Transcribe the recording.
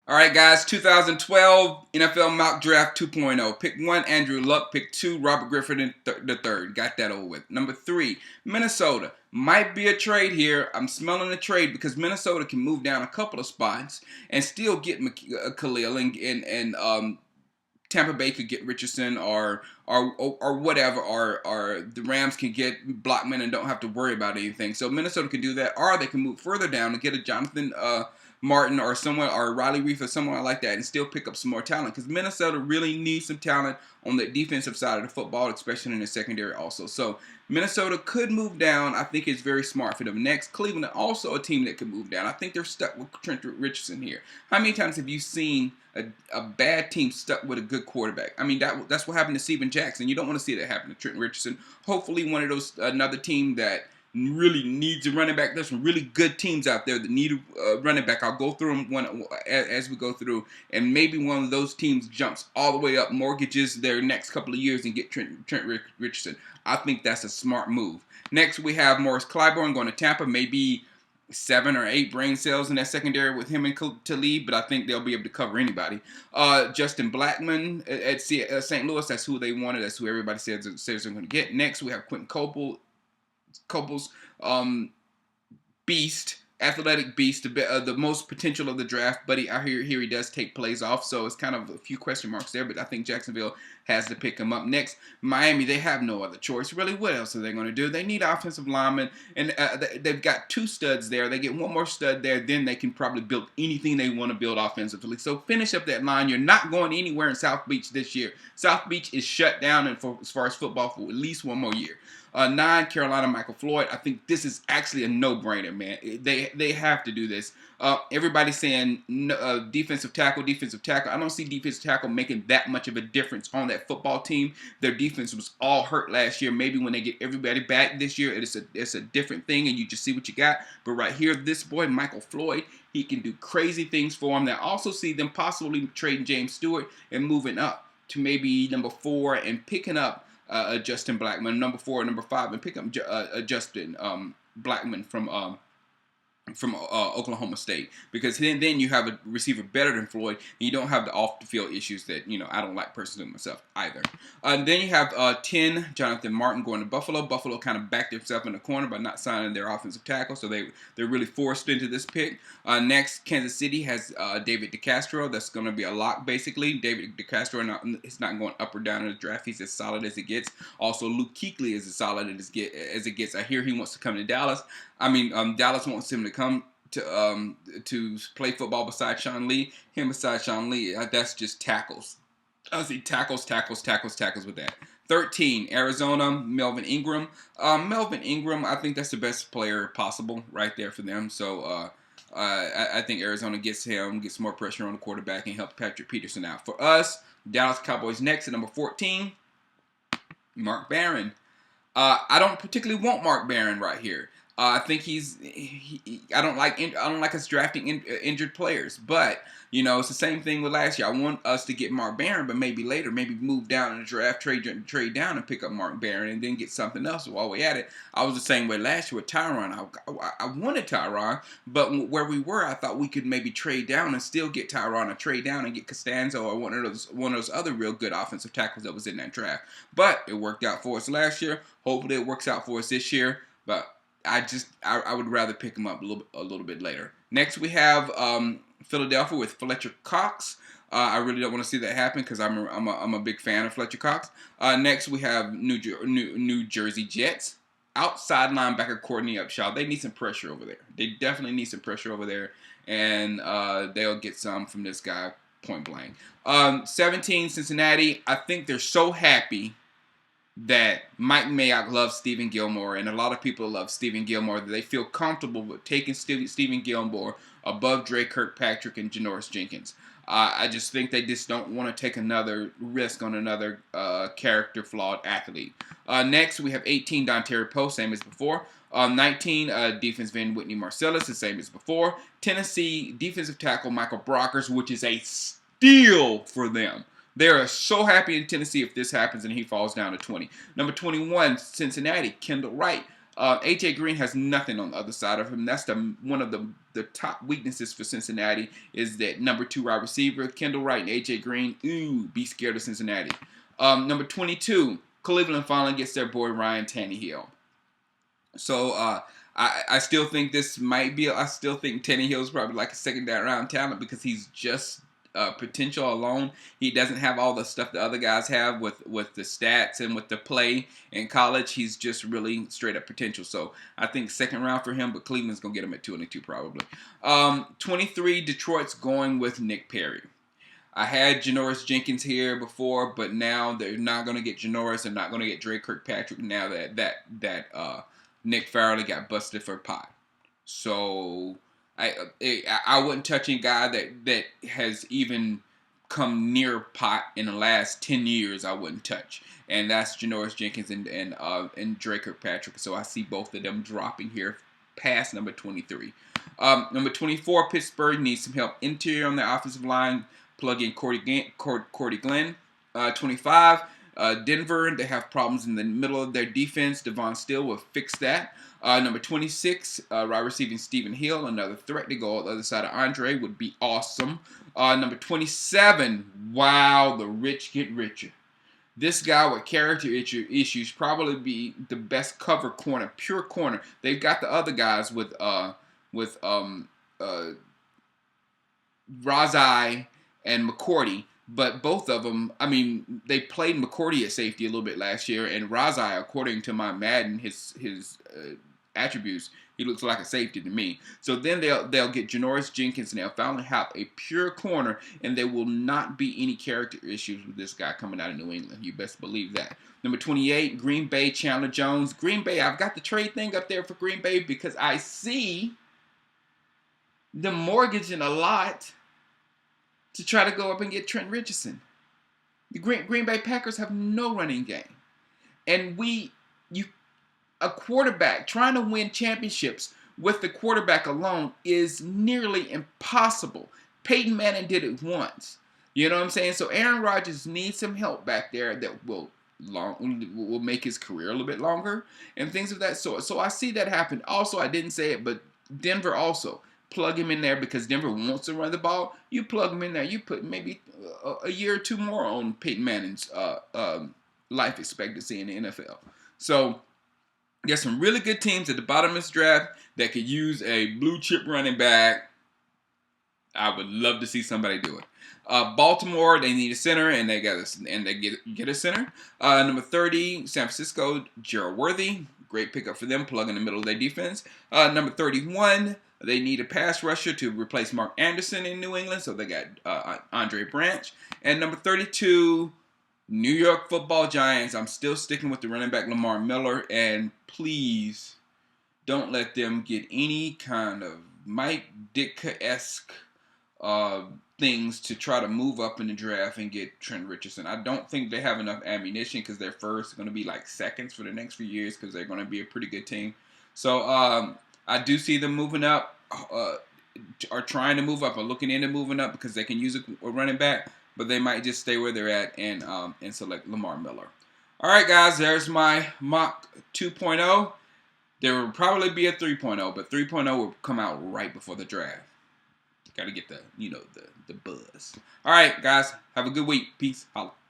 All right, guys, 2012 NFL Mock Draft 2.0. Pick 1, Andrew Luck. Pick 2, Robert Griffin the third. Got that over with. Number 3, Minnesota. Might be a trade here. I'm smelling a trade because Minnesota can move down a couple of spots and still get Khalil and Tampa Bay could get Richardson or whatever, or the Rams can get Blockman and don't have to worry about anything. So Minnesota can do that, or they can move further down and get a Jonathan Martin or someone, or Riley Reef or someone like that, and still pick up some more talent, because Minnesota really needs some talent on the defensive side of the football, especially in the secondary also. So Minnesota could move down. I think it's very smart for them. Next, Cleveland, also a team that could move down. I think they're stuck with Trent Richardson here. How many times have you seen a bad team stuck with a good quarterback? I mean, that's what happened to Steven Jackson. You don't want to see that happen to Trent Richardson. Hopefully one of those, another team that really needs a running back. There's some really good teams out there that need a running back. I'll go through them as we go through, and maybe one of those teams jumps all the way up, mortgages their next couple of years, and get Trent Richardson. I think that's a smart move. Next, we have Morris Clyburn going to Tampa. Maybe 7 or 8 brain cells in that secondary with him and Talib, but I think they'll be able to cover anybody. Justin Blackman at St. Louis, that's who they wanted. That's who everybody says they're going to get. Next, we have Quentin Coples, beast, athletic beast, the most potential of the draft, but I hear he does take plays off, so it's kind of a few question marks there, but I think Jacksonville has to pick him up. Next, Miami, they have no other choice. Really, what else are they going to do? They need offensive linemen, and they've got 2 studs there. They get one more stud there, then they can probably build anything they want to build offensively. So finish up that line. You're not going anywhere in South Beach this year. South Beach is shut down as far as football for at least one more year. 9, Carolina, Michael Floyd. I think this is actually a no-brainer, man. They have to do this. Everybody's saying defensive tackle. I don't see defensive tackle making that much of a difference on that football team. Their defense was all hurt last year. Maybe when they get everybody back this year, it's a different thing, and you just see what you got. But right here, this boy, Michael Floyd, he can do crazy things for him. I also see them possibly trading James Stewart and moving up to maybe number 4 and picking up Justin Blackman, number 4 or number 5, and pick up Justin Blackman from Oklahoma State, because then you have a receiver better than Floyd, and you don't have the off-the-field issues that I don't like personally myself either. Then you have 10, Jonathan Martin going to Buffalo. Buffalo kind of backed themselves in the corner by not signing their offensive tackle, so they're really forced into this pick. Next, Kansas City has David DeCastro. That's going to be a lock, basically. David DeCastro is not going up or down in the draft. He's as solid as it gets. Also, Luke Kuechly is as solid as it gets. I hear he wants to come to Dallas. Dallas wants him to come to play football beside Sean Lee. Beside Sean Lee, that's just tackles. I see tackles with that. 13, Arizona, Melvin Ingram. Melvin Ingram, I think that's the best player possible right there for them. So I think Arizona gets more pressure on the quarterback, and helps Patrick Peterson out. For us, Dallas Cowboys next at number 14, Mark Barron. I don't particularly want Mark Barron right here. I think I don't like us drafting injured players, but it's the same thing with last year. I want us to get Mark Barron, but maybe later, move down in the draft, trade down and pick up Mark Barron, and then get something else while we're at it. I was the same way last year with Tyron. I wanted Tyron, but where we were, I thought we could maybe trade down and still get Tyron, or trade down and get Costanzo, or one of those other real good offensive tackles that was in that draft. But it worked out for us last year. Hopefully, it works out for us this year. But I would rather pick him up a little bit later. Next, we have Philadelphia with Fletcher Cox. I really don't want to see that happen, because I'm a big fan of Fletcher Cox. Next, we have New Jersey Jets. Outside linebacker Courtney Upshaw. They need some pressure over there. They definitely need some pressure over there, and they'll get some from this guy, point blank. 17, Cincinnati. I think they're so happy that Mike Mayock loves Stephen Gilmore, and a lot of people love Stephen Gilmore, that they feel comfortable with taking Stephen Gilmore above Dre Kirkpatrick and Janoris Jenkins. I just think they just don't want to take another risk on another character-flawed athlete. Next, we have 18, Dontari Poe, same as before. 19, defensive end Whitney Marcellus, the same as before. Tennessee, defensive tackle Michael Brockers, which is a steal for them. They are so happy in Tennessee if this happens and he falls down to 20. Number 21, Cincinnati, Kendall Wright. A.J. Green has nothing on the other side of him. That's one of the the top weaknesses for Cincinnati is that number 2 wide receiver, Kendall Wright and A.J. Green. Ooh, be scared of Cincinnati. Number 22, Cleveland finally gets their boy Ryan Tannehill. So I still think this might be. I still think Tannehill is probably like a second round talent because he's just potential alone. He doesn't have all the stuff the other guys have with the stats and with the play in college. He's just really straight up potential. So I think second round for him, but Cleveland's gonna get him at 22 probably. 23, Detroit's going with Nick Perry. I had Janoris Jenkins here before, but now they're not going to get Janoris. They're not going to get Dre Kirkpatrick now that Nick Farrelly got busted for pot. So I wouldn't touch any guy that has even come near pot in the last 10 years. I wouldn't touch, and that's Janoris Jenkins and Dre Kirkpatrick. So I see both of them dropping here past number 23. Number 24, Pittsburgh needs some help interior on their offensive line. Plug in Cordy Glenn. 25, Denver, they have problems in the middle of their defense. Devon Steele will fix that. Number 26, wide receiving Stephen Hill, another threat to go on the other side of Andre would be awesome. Number 27, wow, the rich get richer. This guy with character issues probably be the best cover corner, pure corner. They've got the other guys with Razai and McCourty, but both of them, I mean, they played McCourty at safety a little bit last year, and Razai, according to my Madden, his attributes, he looks like a safety to me. So then they'll get Janoris Jenkins, and they'll finally have a pure corner, and there will not be any character issues with this guy coming out of New England. You best believe that. Number 28, Green Bay, Chandler Jones. Green Bay, I've got the trade thing up there for Green Bay because I see the mortgaging a lot to try to go up and get Trent Richardson. The Green Bay Packers have no running game. And a quarterback trying to win championships with the quarterback alone is nearly impossible. Peyton Manning did it once. You know what I'm saying? So Aaron Rodgers needs some help back there that will make his career a little bit longer and things of that sort. So I see that happen. Also, I didn't say it, but Denver also. Plug him in there because Denver wants to run the ball. You plug him in there. You put maybe a year or two more on Peyton Manning's life expectancy in the NFL. So there's some really good teams at the bottom of this draft that could use a blue chip running back. I would love to see somebody do it. Baltimore, they need a center, and they get a center. Number 30, San Francisco, Gerald Worthy. Great pickup for them, plug in the middle of their defense. Number 31, they need a pass rusher to replace Mark Anderson in New England, so they got Andre Branch. And number 32, New York Football Giants. I'm still sticking with the running back Lamar Miller, and please don't let them get any kind of Mike Ditka-esque things to try to move up in the draft and get Trent Richardson. I don't think they have enough ammunition because they're first going to be like seconds for the next few years because they're going to be a pretty good team. So I do see them moving up, are trying to move up, or looking into moving up because they can use a running back, but they might just stay where they're at and select Lamar Miller. All right, guys, there's my mock 2.0. There will probably be a 3.0, but 3.0 will come out right before the draft. Got to get the buzz. All right, guys, have a good week. Peace. Holla.